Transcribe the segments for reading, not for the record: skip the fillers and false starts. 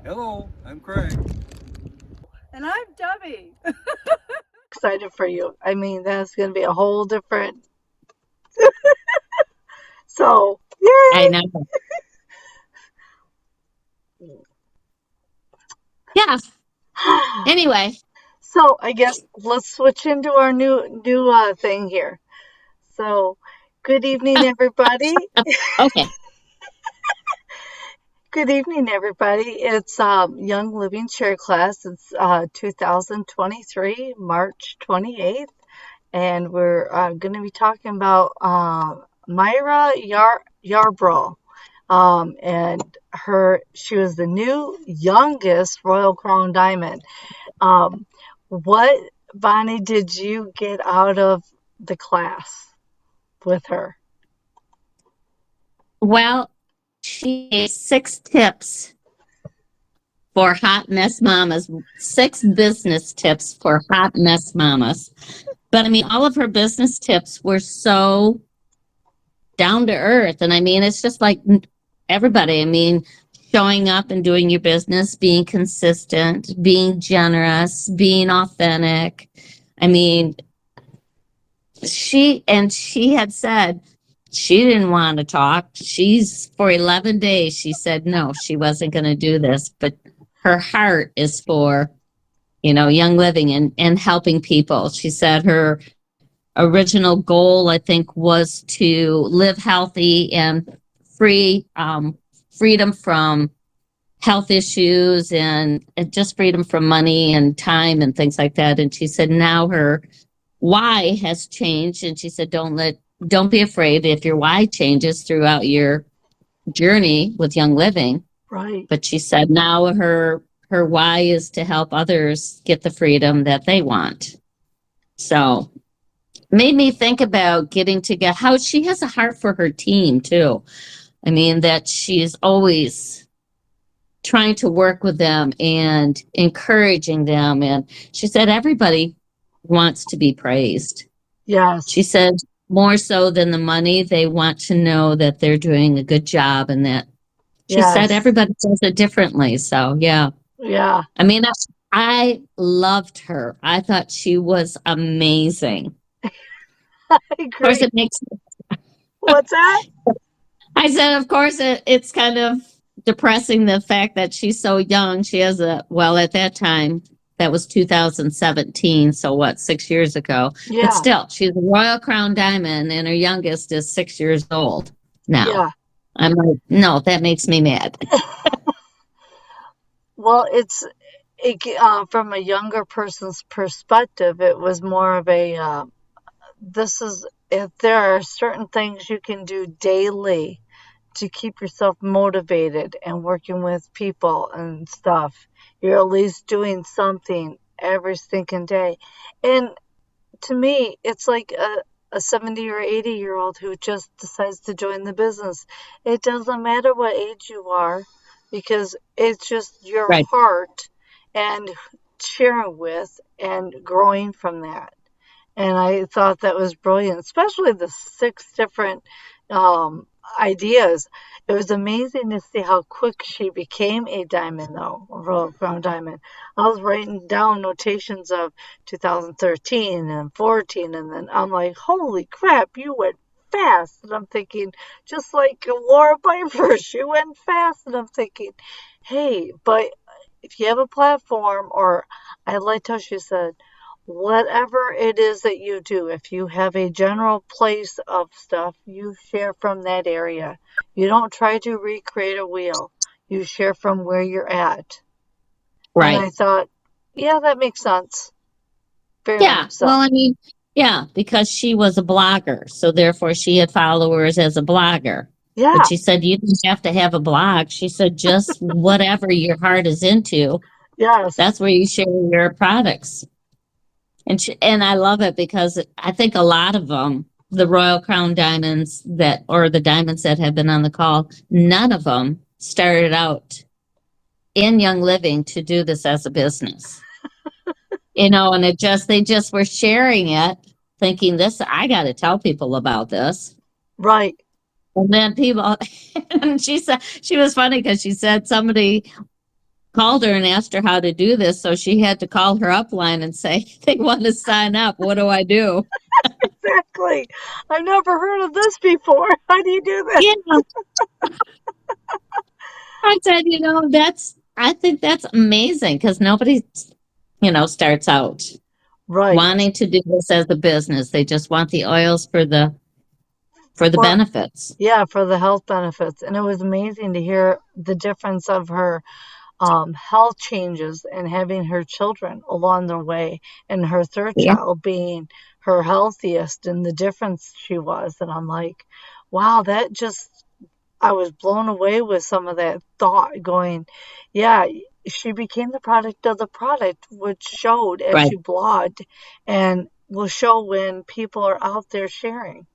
Hello, I'm Craig. And I'm Debbie. Excited for you. I mean, that's going to be a whole different. So, I yay! know. Yeah. Anyway, So, I guess let's switch into our new thing here. So, good evening, everybody. okay. Good evening, everybody. It's Young Living Share Class. It's 2023, March 28th, and we're going to be talking about Myra Yarbrough. And she was the new youngest Royal Crown Diamond. Um, what, Bonnie, did you get out of the class with her? Well, she gave 6 tips for hot mess mamas, 6 business tips for hot mess mamas. But I mean, all of her business tips were so down to earth. And I mean, it's just like everybody. I mean, showing up and doing your business, being consistent, being generous, being authentic. I mean, she had said she didn't want to talk. She's for 11 days. She said no, she wasn't going to do this, but her heart is for, young living and helping people. She said her original goal, I think, was to live healthy and freedom from health issues and just freedom from money and time and things like that. And she said now her why has changed, and she said don't be afraid if your why changes throughout your journey with Young Living. Right. But she said now her why is to help others get the freedom that they want. So made me think about getting together, how she has a heart for her team too. I mean, that she's always trying to work with them and encouraging them. And she said everybody wants to be praised. Yes. She said more so than the money, they want to know that they're doing a good job, and that she said Yes. everybody does it differently. So yeah. Yeah. I mean, I loved her. I thought she was amazing. I Of course, agree. it makes. What's that? I said, of course, it's kind of depressing the fact that she's so young. She has at that time, that was 2017. So what, 6 years ago? But Yeah. still, she's a Royal Crown Diamond and her youngest is 6 years old now. Yeah. I'm like, no, that makes me mad. Well, from a younger person's perspective, it was more of a this is if there are certain things you can do daily to keep yourself motivated and working with people and stuff, you're at least doing something every stinking day. And to me, it's like a 70 or 80-year-old who just decides to join the business. It doesn't matter what age you are because it's just your Right. heart and sharing with and growing from that. And I thought that was brilliant, especially the 6 different um, ideas. It was amazing to see how quick she became a diamond, though, a Royal Crown Diamond. I was writing down notations of 2013 and 14, and then I'm like, holy crap, you went fast. And I'm thinking, just like Laura Piper, she went fast. And I'm thinking, hey, but if you have a platform, or I liked how she said, whatever it is that you do, if you have a general place of stuff, you share from that area. You don't try to recreate a wheel. You share from where you're at. And Right. I thought, yeah, that makes sense. Very Yeah. much so. Well, I mean, yeah, because she was a blogger. So therefore she had followers as a blogger. But Yeah, she said you didn't have to have a blog. She said just whatever your heart is into, yes, that's where you share your products. And I love it because I think a lot of them, the Royal Crown diamonds or the diamonds that have been on the call, none of them started out in Young Living to do this as a business. And they just were sharing it, thinking I got to tell people about this. right. And then people, and she said, she was funny because she said somebody called her and asked her how to do this. So she had to call her upline and say, they want to sign up. What do I do? Exactly. I've never heard of this before. How do you do this? Yeah. I said, I think that's amazing because nobody, starts out Right. wanting to do this as a business. They just want the oils for the For benefits. Yeah, for the health benefits. And it was amazing to hear the difference of her health changes and having her children along the way, and her third Yeah. child being her healthiest, and the difference she was. And I'm like, wow, I was blown away with some of that thought going, yeah, she became the product of the product, which showed as Right. she blogged and will show when people are out there sharing.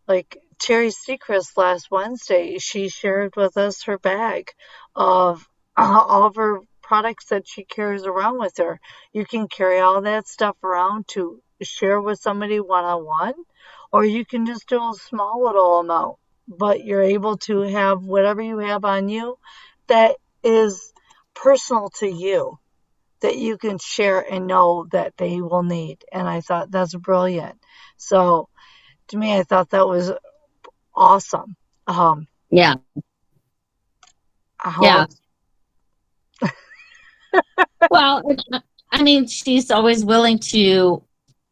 Like Terry Seacrest last Wednesday, she shared with us her bag of all of her products that she carries around with her. You can carry all that stuff around to share with somebody one on one, or you can just do a small little amount, but you're able to have whatever you have on you that is personal to you, that you can share and know that they will need. And I thought that's brilliant. So to me, I thought that was awesome. Yeah. How Yeah. Well, I mean, she's always willing to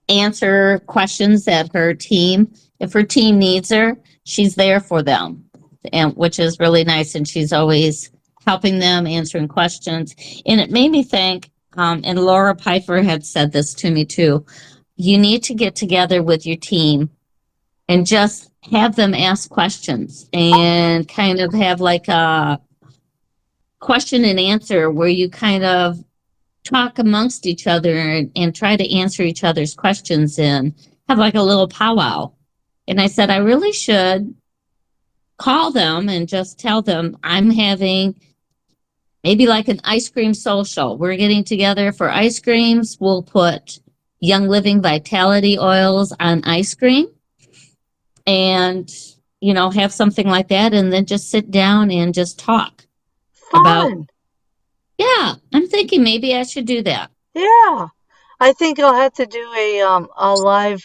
answer questions that if her team needs her, she's there for them, and which is really nice. And she's always helping them, answering questions. And it made me think, and Laura Pfeiffer had said this to me too, you need to get together with your team and just have them ask questions and kind of have like a question and answer where you kind of talk amongst each other and try to answer each other's questions and have like a little powwow. And I said, I really should call them and just tell them I'm having maybe like an ice cream social. We're getting together for ice creams. We'll put Young Living Vitality oils on ice cream and, have something like that. And then just sit down and just talk about, fun. yeah, I'm thinking maybe I should do that. Yeah. I think I'll have to do a live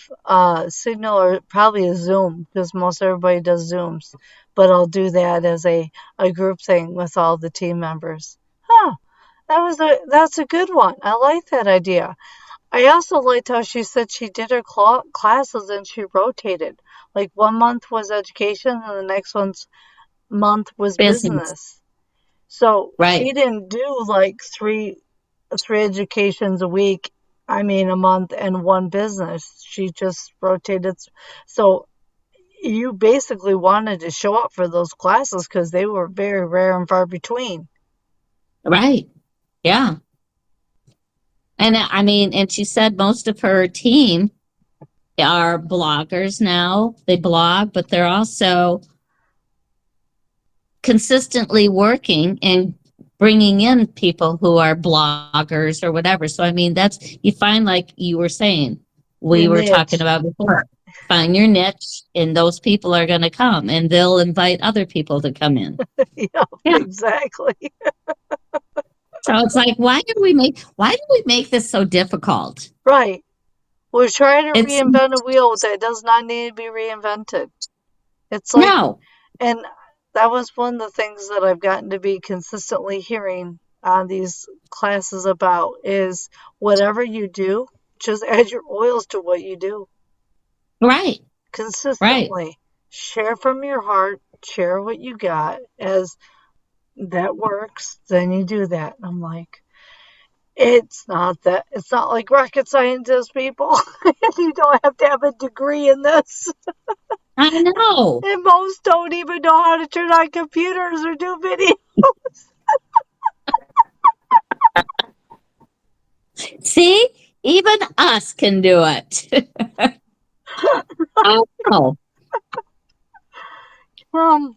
signal, or probably a Zoom, because most everybody does Zooms. But I'll do that as a group thing with all the team members. Huh. That's a good one. I like that idea. I also liked how she said she did her classes and she rotated. Like one month was education and the next month was Business. business. So Right. she didn't do like three educations a week, I mean a month, and one business. She just rotated. So you basically wanted to show up for those classes because they were very rare and far between. Right. Yeah. And I mean, and she said most of her team are bloggers now. They blog, but they're also consistently working and bringing in people who are bloggers or whatever. So, I mean, you find, like you were saying, Your we were talking niche. about before, find your niche, and those people are going to come and they'll invite other people to come in. Yeah, Yeah. exactly. So it's like, why do we make this so difficult? Right. We're trying to It's reinvent a wheel that does not need to be reinvented. It's like, no, and that was one of the things that I've gotten to be consistently hearing on these classes about is whatever you do, just add your oils to what you do right, right. consistently. Share from your heart, share what you got. As that works, then you do that. I'm like, it's not like rocket scientist, people. You don't have to have a degree in this. I know. And most don't even know how to turn on computers or do video. See, even us can do it. I know. Um,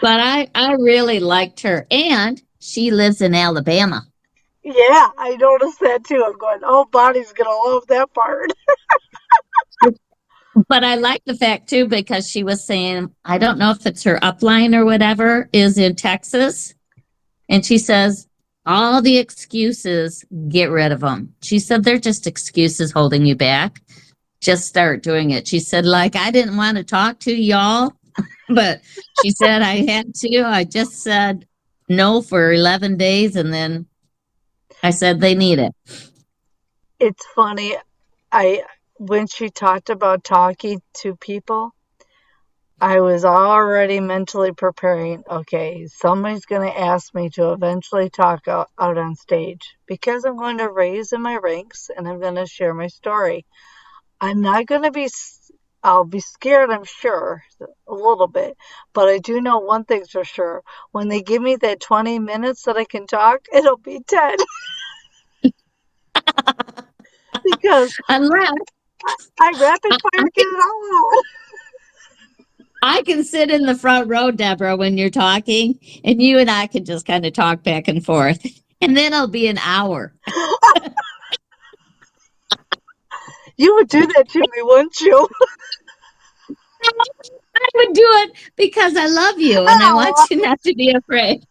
But I really liked her, and she lives in Alabama. yeah, I noticed that too. I'm going, oh, Bonnie's going to love that part. But I like the fact too because she was saying, I don't know if it's her upline or whatever is in Texas, And she says, all the excuses, get rid of them. She said, they're just excuses holding you back. Just start doing it. She said, like, I didn't want to talk to y'all, but she said I had to. I just said no for 11 days. And then I said they need it. It's funny. When she talked about talking to people, I was already mentally preparing. Okay, somebody's going to ask me to eventually talk out on stage because I'm going to raise in my ranks and I'm going to share my story. I'm not going to be, I'll be scared, I'm sure, a little bit. But I do know one thing's for sure. When they give me that 20 minutes that I can talk, it'll be 10 because Unless I rapid I fire get it all out. I can sit in the front row, Deborah, when you're talking, and you and I can just kind of talk back and forth. And then it'll be an hour. You would do that to me, wouldn't you? I would do it because I love you and I want Oh, you not to be afraid.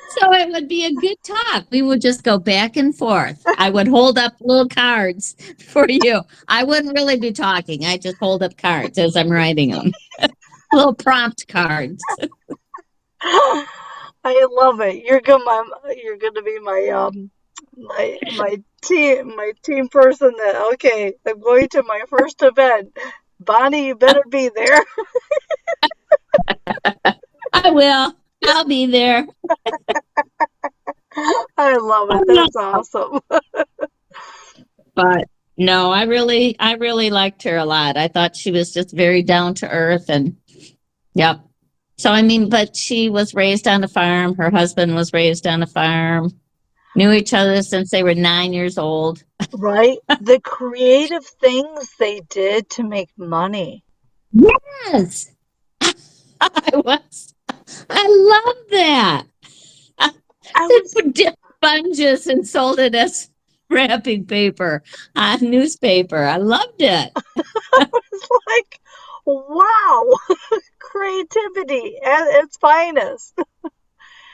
So it would be a good talk. We would just go back and forth. I would hold up little cards for you. I wouldn't really be talking. I just hold up cards as I'm writing them. Little prompt cards. I love it. You're gonna be my team person that okay, I'm going to my first event. Bonnie, you better be there. I will. I'll be there. I love it. That's awesome. But no, I really liked her a lot. I thought she was just very down to earth and yep. So I mean, but she was raised on a farm. Her husband was raised on a farm. Knew each other since they were 9 years old. Right? The creative things they did to make money. Yes. I was. I love that. I They was put dip sponges and sold it as wrapping paper on newspaper. I loved it. was like, wow, creativity at its finest.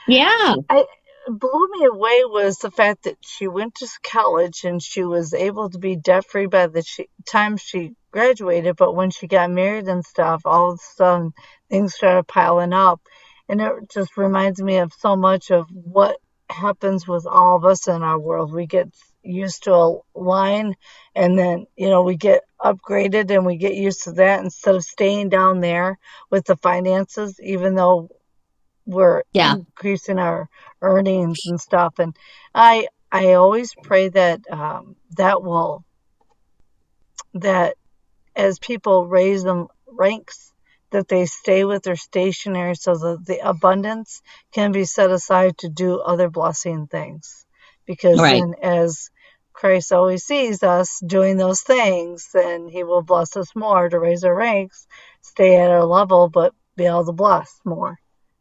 Yeah. I blew me away was the fact that she went to college and she was able to be debt free by the time she graduated. But when she got married and stuff, all of a sudden things started piling up. And it just reminds me of so much of what happens with all of us in our world. We get used to a line and then, we get upgraded and we get used to that instead of staying down there with the finances, even though we're Yeah. increasing our earnings and stuff. And I always pray that that as people raise them ranks, that they stay with their stationary so that the abundance can be set aside to do other blessing things. Because Right. then, as Christ always sees us doing those things, then He will bless us more to raise our ranks, stay at our level, but be able to bless more.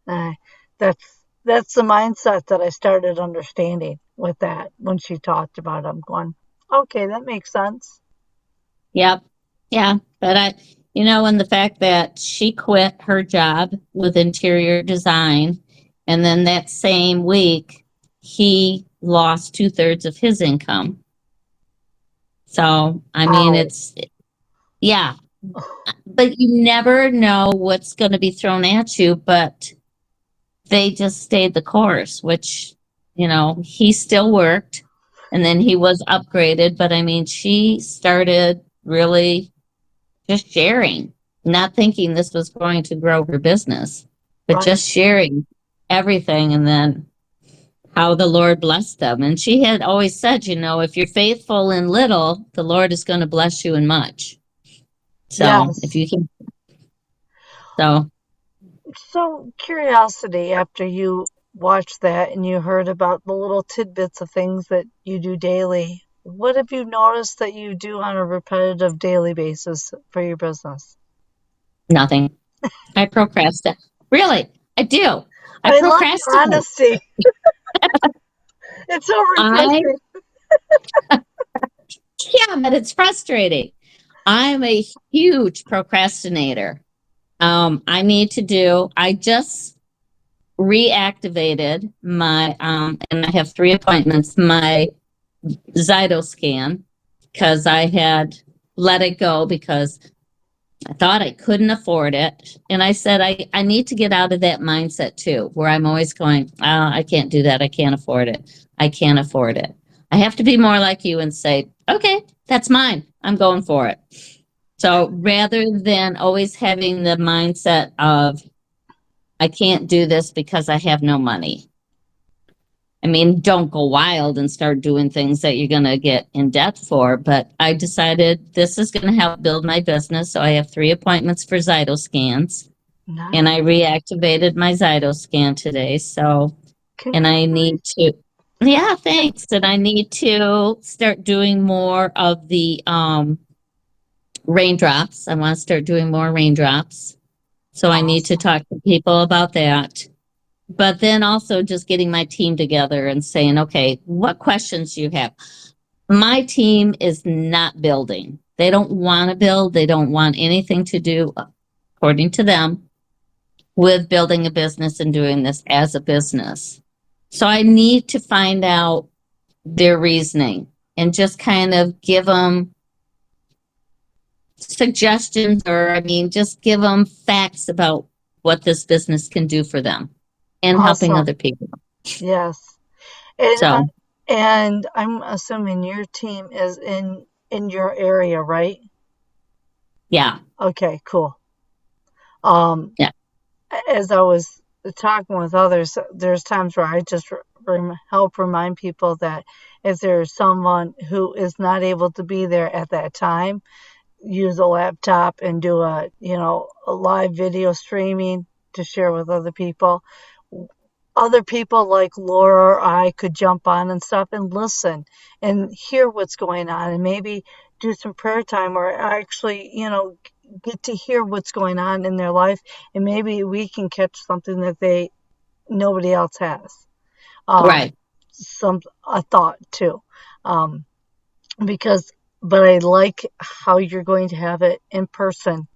Uh, that's the mindset that I started understanding with that when she talked about it. I'm going, okay, that makes sense. Yep. Yeah. But and the fact that she quit her job with interior design, and then that same week, he lost 2/3 of his income. So, I mean, Wow. yeah, but you never know what's going to be thrown at you, but they just stayed the course, which, he still worked and then he was upgraded. But I mean, she started really just sharing, not thinking this was going to grow her business, but Right. just sharing everything and then how the Lord blessed them. And she had always said, if you're faithful in little, the Lord is going to bless you in much. So if Yes. you can, so So, curiosity, after you watched that and you heard about the little tidbits of things that you do daily, what have you noticed that you do on a repetitive daily basis for your business? nothing. I procrastinate. Really, I do. I I love your procrastinate. honesty. It's so I, refreshing. yeah, but it's frustrating. I'm a huge procrastinator. I need to do, I just reactivated my, and I have 3 appointments, my Zyto scan, because I had let it go because I thought I couldn't afford it. And I said, I need to get out of that mindset too, where I'm always going, oh, I can't do that. I can't afford it. I can't afford it. I have to be more like you and say, okay, that's mine. I'm going for it. So rather than always having the mindset of, I can't do this because I have no money. I mean, don't go wild and start doing things that you're going to get in debt for. But I decided this is going to help build my business. So I have 3 appointments for Zyto scans. Nice. And I reactivated my Zyto scan today. So, and I need to, yeah, thanks. And I need to start doing more of the raindrops. I want to start doing more raindrops. So I need to talk to people about that. But then also just getting my team together and saying, okay, what questions do you have? My team is not building. They don't want to build. They don't want anything to do, according to them, with building a business and doing this as a business. So I need to find out their reasoning and just kind of give them suggestions, or I mean, just give them facts about what this business can do for them and helping Awesome. other people. Yes. And So, and I'm assuming your team is in your area, right? yeah. Okay, cool. Yeah. As I was talking with others, there's times where I just help remind people that if there's someone who is not able to be there at that time, use a laptop and do a live video streaming to share with other people. Other people like Laura or I could jump on and stuff and listen and hear what's going on and maybe do some prayer time or actually, get to hear what's going on in their life, and maybe we can catch something that nobody else has. Right. A thought too. Because but I like how you're going to have it in person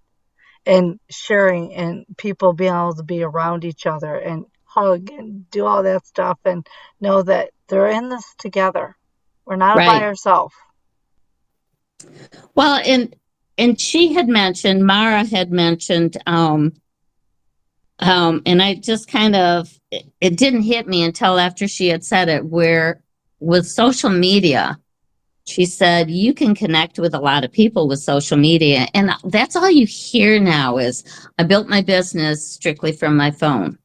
and sharing and people being able to be around each other and hug and do all that stuff and know that they're in this together. We're not by Right. ourselves. Well, and she had mentioned, Mara had mentioned, and I just kind of, it didn't hit me until after she had said it, where with social media, she said, you can connect with a lot of people with social media. And that's all you hear now is, I built my business strictly from my phone.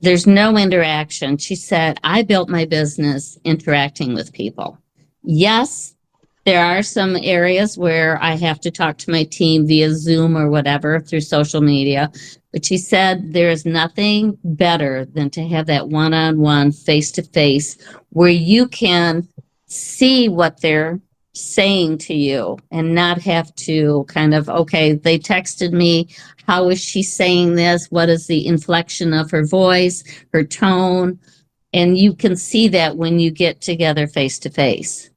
There's no interaction. She said, I built my business interacting with people. Yes, there are some areas where I have to talk to my team via Zoom or whatever through social media. But she said there is nothing better than to have that one-on-one, face-to-face, where you can see what they're saying to you and not have to kind of, okay, they texted me. How is she saying this? What is the inflection of her voice, her tone? And you can see that when you get together face to face.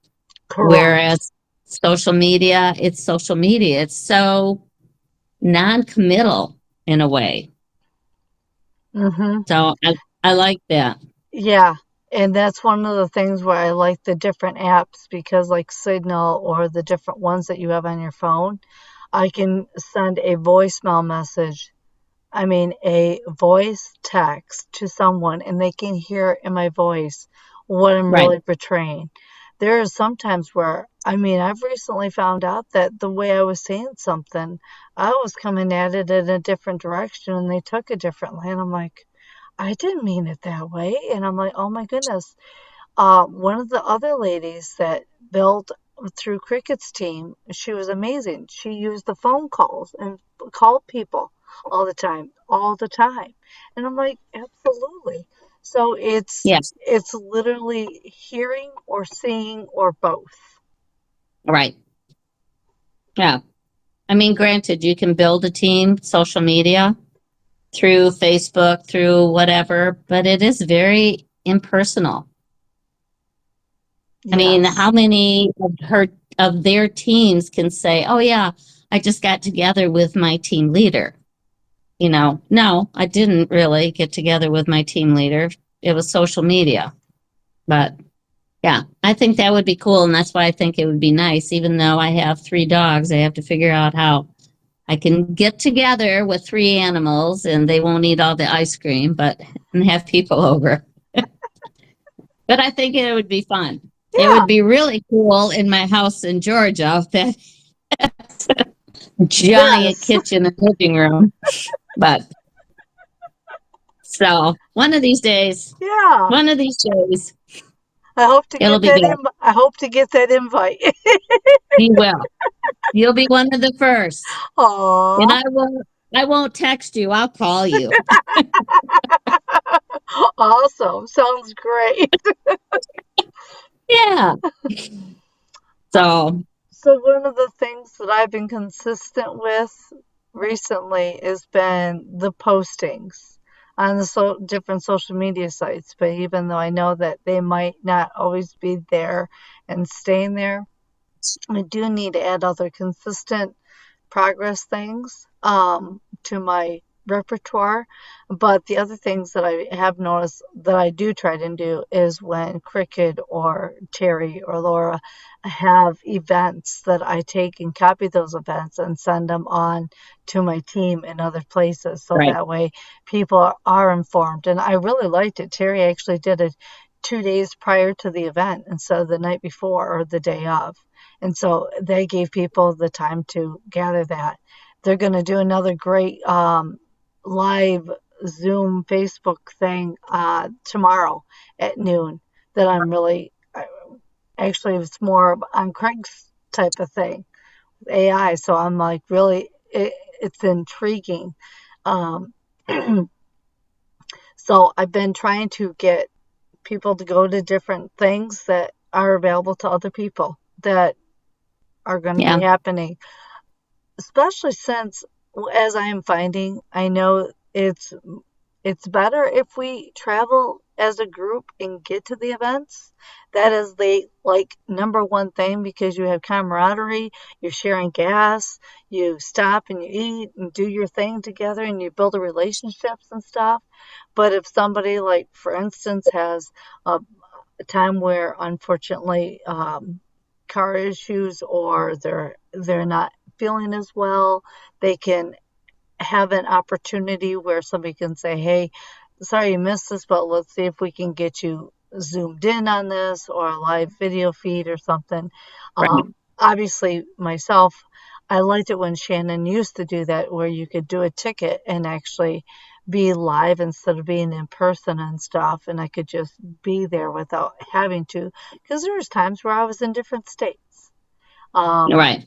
Correct. Whereas social media, it's social media. It's so non-committal in a way. Mm-hmm. So I like that. Yeah. And that's one of the things where I like the different apps because, like Signal or the different ones that you have on your phone, I can send a voicemail message. I mean, a voice text to someone, and they can hear in my voice what I'm Right. really portraying. There are sometimes where, I mean, I've recently found out that the way I was saying something, I was coming at it in a different direction, and they took it differently. And I'm like, I didn't mean it that way. And I'm like, oh my goodness. One of the other ladies that built through Cricket's team, she was amazing. She used the phone calls and called people all the time, all the time. And I'm like, absolutely. So Yes. it's literally hearing or seeing or both. Right. Yeah. I mean, granted, you can build a team, social media, through Facebook, through whatever, but it is very impersonal. I mean, Yes. how many of their teams can say, "Oh yeah, I just got together with my team leader." no, I didn't really get together with my team leader. It was social media. But yeah, I think that would be cool. And that's why I think it would be nice. Even though I have 3 dogs, I have to figure out how I can get together with 3 animals and they won't eat all the ice cream, and have people over. But I think it would be fun. It Yeah. would be really cool in my house in Georgia, that giant Yes. kitchen and living room. But so Yeah. one of these days, I hope to it'll get be that good. I hope to get that invite. You will. You'll be one of the first. And Aw. I won't text you. I'll call you. Awesome. Sounds great. Yeah. So, So one of the things that I've been consistent with recently has been the postings on the different social media sites. But even though I know that they might not always be there and staying there, I do need to add other consistent progress things to my repertoire. But the other things that I have noticed that I do try to do is when Cricket or Terry or Laura have events, that I take and copy those events and send them on to my team in other places. So right. that way people are informed. And I really liked it. Terry actually did it 2 days prior to the event instead of the night before or the day of. And so they gave people the time to gather that. They're going to do another great live Zoom Facebook thing tomorrow at noon that I'm really, actually, it's more on Craig's type of thing, AI. So I'm like, really, it's intriguing. Um, so I've been trying to get people to go to different things that are available to other people that are going to be Yeah. happening, especially since, as I am finding, I know it's better if we travel as a group and get to the events. That is the like number one thing, because you have camaraderie, you're sharing gas, you stop and you eat and do your thing together and you build relationships and stuff. But if somebody, like for instance, has a time where unfortunately car issues, or they're not feeling as well, they can have an opportunity where somebody can say, hey, sorry you missed this, but let's see if we can get you zoomed in on this, or a live video feed or something. Right. Obviously, myself, I liked it when Shannon used to do that, where you could do a ticket and actually be live instead of being in person and stuff, and I could just be there without having to, because there was times where I was in different states. Um, Right.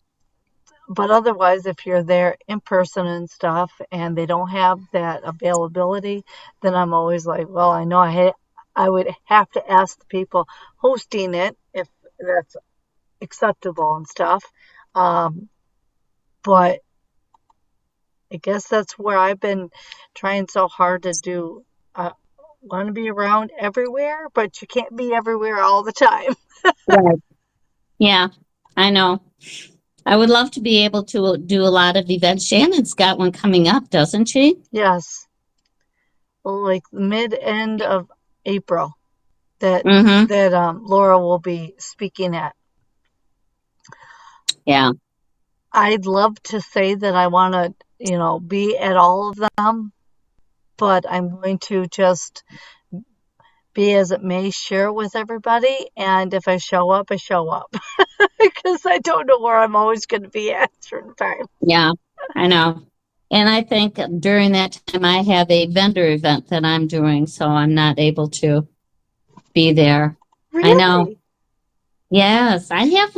but otherwise, if you're there in person and stuff and they don't have that availability, then I'm always like, well, I know I would have to ask the people hosting it if that's acceptable and stuff. Um, but I guess that's where I've been trying so hard to do. I want to be around everywhere, but you can't be everywhere all the time. Right. Yeah. I know. I would love to be able to do a lot of events. Shannon's got one coming up, doesn't she? Yes, like mid-end of April, that Mm-hmm. Laura will be speaking at. Yeah. I'd love to say that I want to, be at all of them, but I'm going to just be as it may, share with everybody. And if I show up, I show up because I don't know where I'm always going to be at a certain time. Yeah. I know. And I think during that time I have a vendor event that I'm doing, so I'm not able to be there. I know. Really? Yes, I have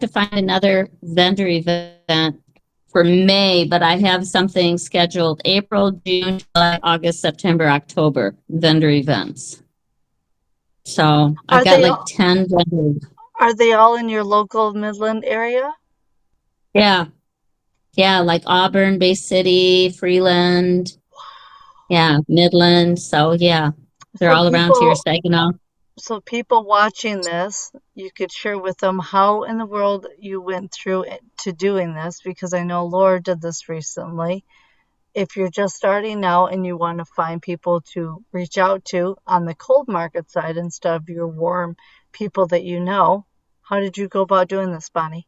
to find another vendor event for May, but I have something scheduled April, June, July, August, September, October vendor events. So I've Are got they like all, 10 vendors. are they all in your local Midland area? Yeah. Yeah, like Auburn, Bay City, Freeland. Yeah, Midland. So yeah, they're So all around here, people, Saginaw. so people watching this, you could share with them how in the world you went through to doing this, because I know Laura did this recently. if you're just starting out and you want to find people to reach out to on the cold market side instead of your warm people that you know, how did you go about doing this, Bonnie?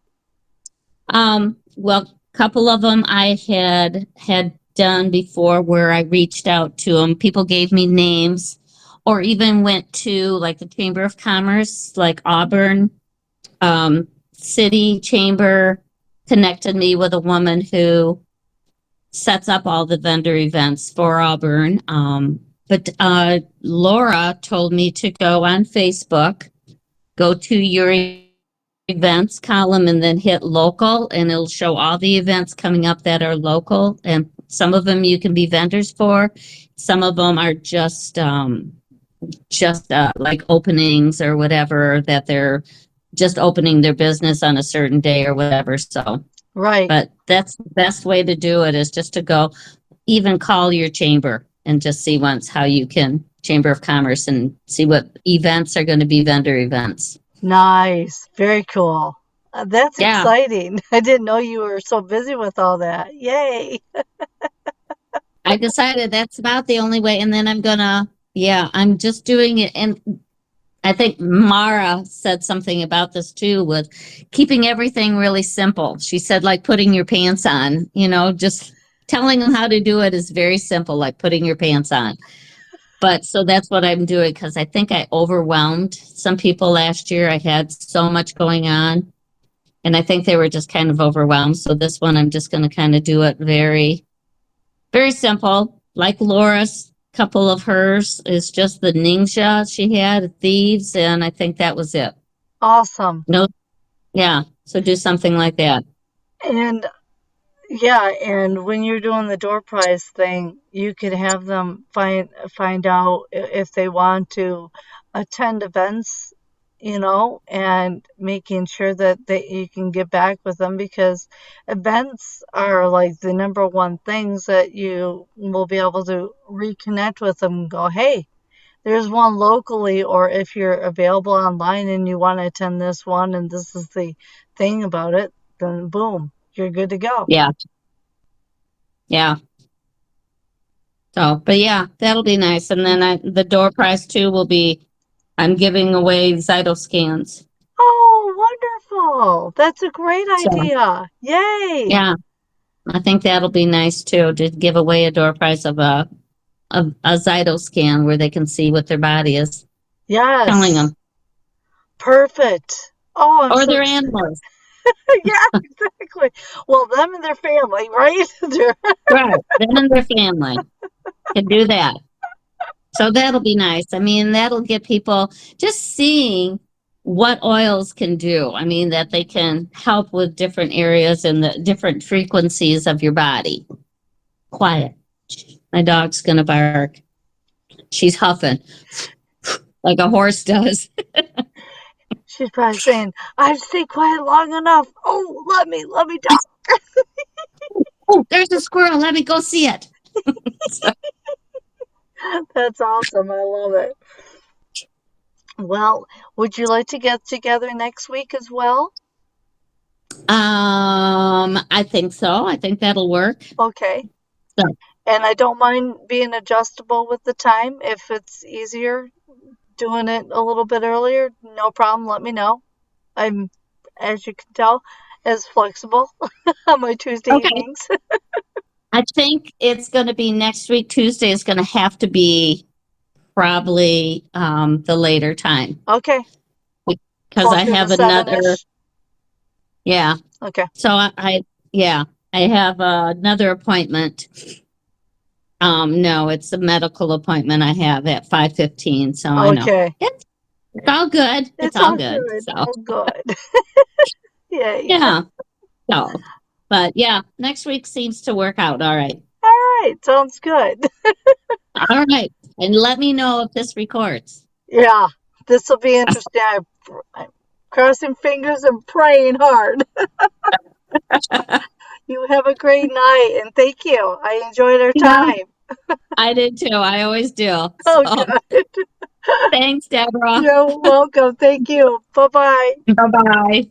Well, a couple of them I had done before where I reached out to them. People gave me names or even went to like the Chamber of Commerce, like Auburn, City Chamber connected me with a woman who sets up all the vendor events for Auburn. But Laura told me to go on Facebook, go to your events column and then hit local, and it'll show all the events coming up that are local. And some of them you can be vendors for. Some of them are just like openings or whatever, that they're just opening their business on a certain day or whatever. So, Right. but that's the best way to do it, is just to go, even call your chamber and just see once how you can, Chamber of Commerce, and see what events are going to be vendor events. Nice. Very cool. That's Yeah. exciting. I didn't know you were so busy with all that. Yay. I decided that's about the only way. And then I'm just doing it. And I think Mara said something about this too, with keeping everything really simple. She said, like putting your pants on, just telling them how to do it is very simple, like putting your pants on. But so that's what I'm doing, because I think I overwhelmed some people last year. I had so much going on, and I think they were just kind of overwhelmed. So this one, I'm just going to kind of do it very, very simple. Like Laura's, couple of hers is just the ninja she had, thieves, and I think that was it. Awesome. No, yeah. So do something like that. And yeah, and when you're doing the door prize thing, you could have them find out if they want to attend events, and making sure that you can get back with them, because events are like the number one things that you will be able to reconnect with them and go, hey, there's one locally, or if you're available online and you want to attend this one and this is the thing about it, then boom, you're good to go. Yeah. Yeah. So, but yeah, that'll be nice. And then the door prize too will be, I'm giving away Zyto scans. Oh, wonderful. That's a great So, idea. Yay. yeah, I think that'll be nice too, to give away a door prize of a Zyto scan where they can see what their body is telling Yes. them. Perfect. Oh, I'm Or so their excited. animals. Yeah, exactly. Well, them and their family, right? Right. Them and their family can do that. So that'll be nice. I mean, that'll get people just seeing what oils can do. I mean, that they can help with different areas and the different frequencies of your body. Quiet. My dog's going to bark. She's huffing like a horse does. She's probably saying, I've stayed quiet long enough. Oh, let me talk. Oh, there's a squirrel. Let me go see it. That's awesome. I love it. Well, would you like to get together next week as well? I think so. I think that'll work. Okay. So, And I don't mind being adjustable with the time. If it's easier doing it a little bit earlier, no problem. Let me know. I'm, as you can tell, as flexible on my Tuesday okay. evenings. I think it's going to be next week. Tuesday is going to have to be probably the later time. Okay. Because I have another. 7-ish? Yeah. Okay. So I have another appointment. No, it's a medical appointment I have at 5:15. So I know Okay. it's all good. It's all good. So Oh, good. Yay. yeah. So, but yeah, next week seems to work out. All right. All right. Sounds good. All right. And let me know if this records. Yeah. This will be interesting. I'm crossing fingers and praying hard. You have a great night, and thank you. I enjoyed our time. I did too. I always do. Oh, So good. thanks, Deborah. You're welcome. Thank you. Bye-bye. Bye-bye.